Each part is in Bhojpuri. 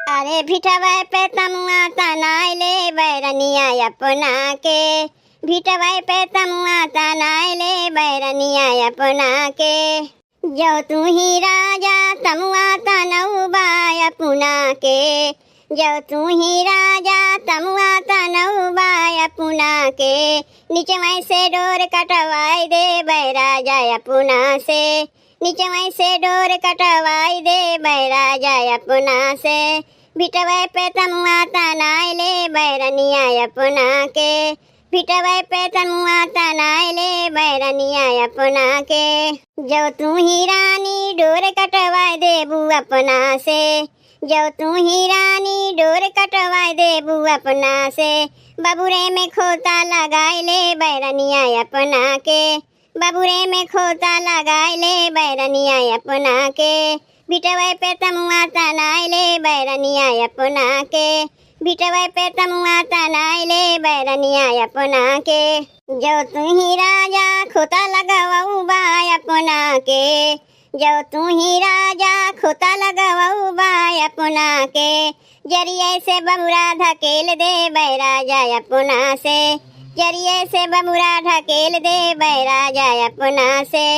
अरे भिटवाए पे तमुआ तनाई ले बैरनिया अपना के। भिटवाए पे तमुआ तनाई ले बैरनिया अपना के। जो तू ही राजा तमुआ तनऊ बाय अपना के। जो तू ही राजा तमुआ तनऊ बाय अपना के। नीचे वहीं से डोर कटवाई दे बैराजा अपना से। नीचे वहीं से डोर कटवाई दे बैराजा अपना से। भिटवाए पे तमुआ तनाई ले बैरनिया अपना के। भिटवाए पे तमुआ तनाई ले बैरनिया अपना के। जो तू ही रानी डोर कटवाए देबू अपना से। जो तू ही रानी डोर कटवाए देबू अपना से। बबुरे में खोता लगाई ले बैरनिया अपना के। बबुरे में खोता लगाई ले बैरनिया अपना के। भिटवाए पे तमुआ तनाई ले बैरनिया अपना के। भिटवाए पे तमुआ तनाई ले बैरनिया अपना के। जो तू ही राजा खोता लगाऊ बाय अपना के। जो तू ही राजा खोता लगाऊ बाय अपना के। जरिए से बबुरा ढकेल दे बैराजा अपना से। जरिए से बबुरा ढकेल दे बैराजा अपना से।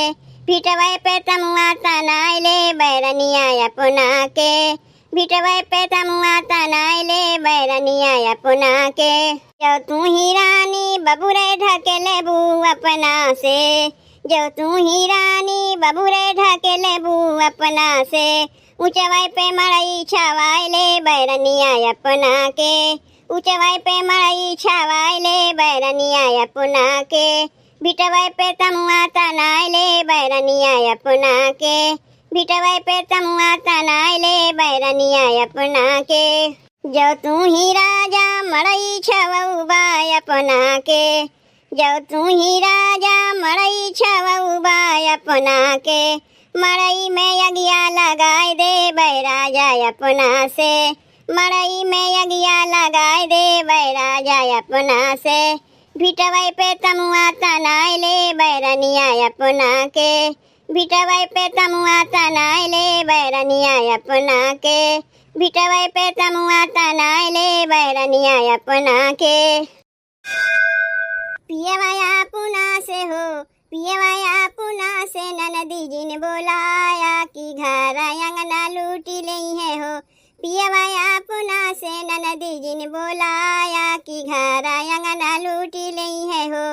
भिटवाए पे तमुआ तनाई ले बैरनिया अपना के। भिटवाए पे तमुआ तनाई ले बैरनिया अपना के। जो तू ही रानी बबुरे ढकेले बू अपना से। जो तू ही रानी बबुरे ढकेले बू अपना से। ऊंचवाई पे मड़ई छवाई ले बैरनिया अपना के। ऊंचवाई पे मड़ई छवाई ले बैरनिया अपना के। भिटवाए पे तमुआ तनाई ले बैरनिया अपना के। भिटवाए पे तमुआ तनाई ले बैरनिया अपना के। जो तू ही राजा मड़ई छवऊ बाय अपना के। जो तू ही राजा मड़ई छवऊ बाय अपना के। मड़ई में यज्ञा लगाई दे बैराजा अपना से। मड़ई में यज्ञा लगाई दे बैराजा अपना से। भिटवाए पे तमुआ तनाई ले बैरनिया अपना के। भिटवाए पे तमुआ तनाई ले बैरनिया अपना के। भिटवाए पे तमुआ तनाई ले बैरनिया अपना के। पियवाया पुना से हो पियवाया पुना से ननदी जिन बोलाया कि घर अंगना लूटी लई है हो। पियवाया पुना से ननदी जिन बोलाया कि घर अंगना लूटी लई है हो।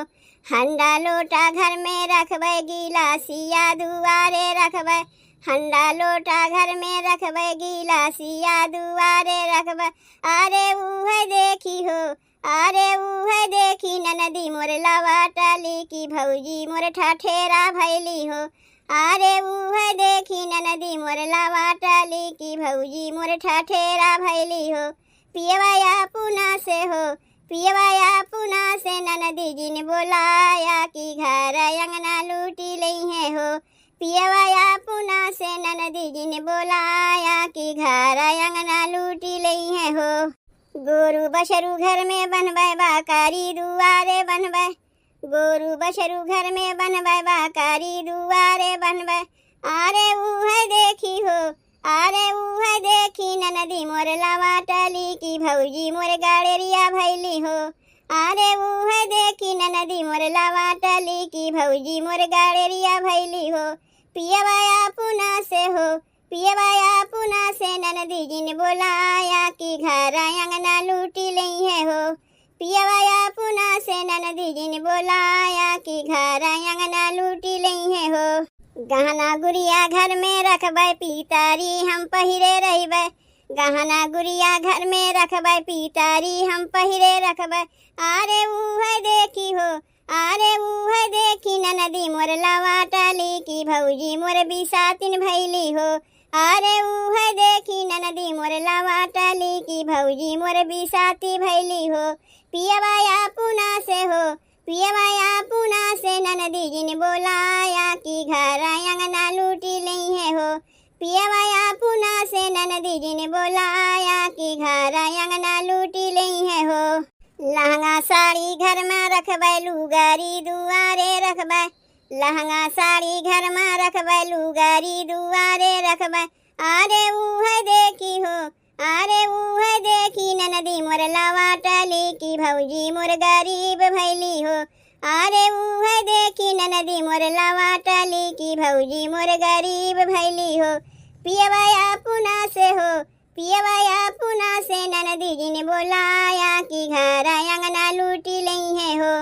हंडा लोटा घर में रखबै गिलासिया दुआरे रखबै। हंडा लोटा घर में रखबै गिलासिया दुआरे रखबै। अरे उहे देखी हो अरे उहे देखी ननदी मोर लवाटली की भौजी मोर ठठेरा भैली हो। अरे उहे देखी ननदी मोर लवाटली की भौजी मोर ठठेरा भैली हो। पियवाया पुना से हो पियवाया पुना से ननदी जिन बोलाया कि घर अंगना लूटी लई है हो। पियवाया पुना से ननदी जिन बोलाया कि घर अंगना लूटी लई है हो। गोरू बशरू घर में बनबै बाकारी दुआरे बनबै। गोरू बशरू घर में बनबै बाकारी दुआरे बनबै। अरे उहे देखी हो अरे उहे देखी ननदी मोर लवाटली की भौजी मोर गाड़ेरिया भैली हो। अरे उहे देखी ननदी मोर लवाटली की भौजी मोर गाड़ेरिया भैली हो। पियवाया पुना से हो पियवाया पुना से ननदी जिन बोलाया कि घर अंगना लूटी लई है हो। पियवाया पुना से ननदी जिन बोलाया कि घर अंगना लूटी लई है हो। गहना गुड़िया घर में रखबै पीतारी हम पहिरे रहिबै। गहना गुड़िया घर में रखबै पीतारी हम पहिरे रखबै। अरे उहे देखी हो अरे उहे देखी ननदी मोर लवाटली की भौजी मोर बिसातिन भैली हो। अरे उहे देखी ननदी मोर लवाटली की भौजी मोर बिसाती भैली हो। पियवाया पुना से हो पियवाया पुना से ननदी जिन बोलाया कि घर अंगना लूटी लई है हो। पियवाया पुना से ननदी जिन बोलाया कि घर अंगना लूटी लई है हो। लहंगा साड़ी घर में रखबै लुगारी दुआरे रखबै। लहंगा साड़ी घर में रखबै लुगारी दुआरे रखबै। अरे उहे देखी हो अरे की भौजी मोर गरीब भैली हो। अरे उह देखी ननदी मोर लवाटली की भौजी मोर गरीब भैली हो। पियवाया पुना से हो, पियवाया पुना से ननदी जी ने बोलाया कि घर अंगना लूटी लई है हो।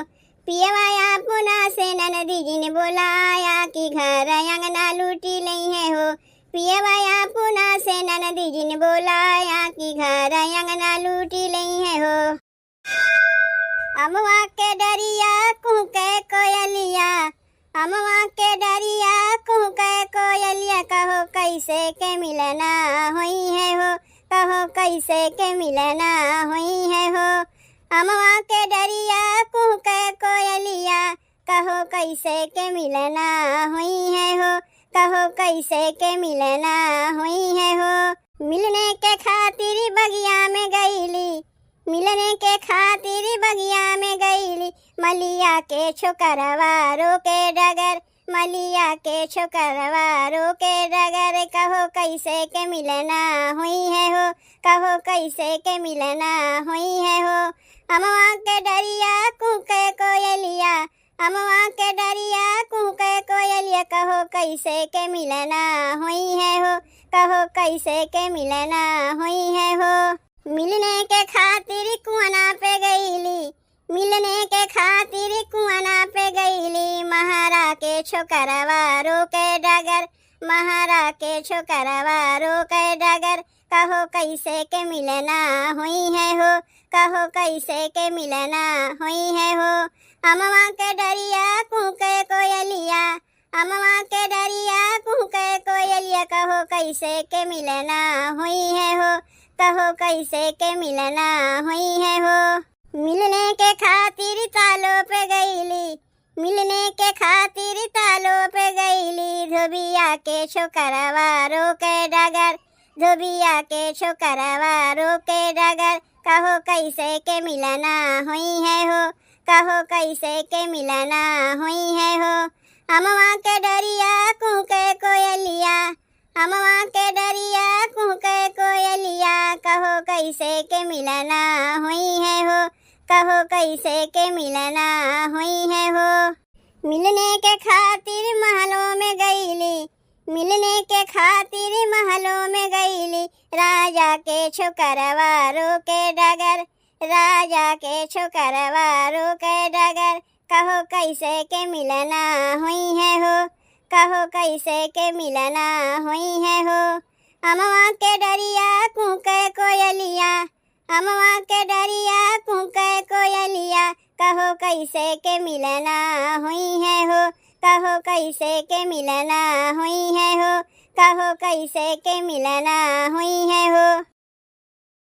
पियवाया पुना से ननदी जी ने बोलाया कि घर अंगना लूटी लई है हो। पियवाया पुना से ननदी जी ने बोलाया कि घर अंगना लूटी लई है हो। अमवा के डरिया कुहके कोयलिया, अमवा के डरिया कुहके कोयलिया, कहो कैसे के मिलना हुई है हो, कहो कैसे के मिलना हुई है हो। अमवा के डरिया कुहके कोयलिया, कहो कैसे के मिलना हुई है हो, कहो कैसे के मिलना हुई है हो। मिलने के खातिर बगिया में गईली, मिलने के खातिर बगिया में गईली, मलिया के छोकरवा रोके डगर, मलिया के छोकरवा रोके डगर, कहो कैसे के मिलना हुई है हो, कहो कैसे के मिलना हुई है हो। अमवा के डरिया कुहके कोयलिया, अमवा के डरिया कुहके कोयलिया, कहो कैसे के मिलना हुई है हो, कहो कैसे के मिलना हुई है हो। मिलने के खातिर कुआना पे गईली, मिलने के खातिर कुआना पे गईली, महारा के छोकरवा रोके डगर, महारा के छोकरवा रोके डगर, कहो कैसे के मिलना हुई है हो, कहो कैसे के मिलना हुई है हो। अमवा के डरिया कुहके कोयलिया, अमवा के डरिया कुहके कोयलिया, कहो कैसे के मिलना हुई है हो, कहो कैसे के मिलना हुई है हो। मिलने के खातिर तालो पे गईली, मिलने के खातिर तालो पे गईली, धोबिया के छोकरवा रोके डगर, धोबिया के छोकरवा रोके डगर, कहो कैसे के मिलना हुई है हो, कहो कैसे के मिलना हुई है हो। अमवा के डरिया कुहके कोयलिया, अमवा के डरिया कुहके कोयलिया, कहो कैसे के मिलना हुई है हो, कहो कैसे के मिलना हुई है हो। मिलने के खातिर महलों में गईली, मिलने के खातिर महलों में गईली, राजा के छोकरवा रोके डगर, राजा के छोकरवा रोके डगर, कहो कैसे के मिलना हुई है हो, कहो कैसे के मिलना हुई है हो। अमवा के डरिया कुहके कोयलिया, अमवा के डरिया कुहके कोयलिया, कहो कैसे के मिलना हुई है हो, कहो कैसे के मिलना हुई है हो, कहो कैसे के मिलना हुई है हो।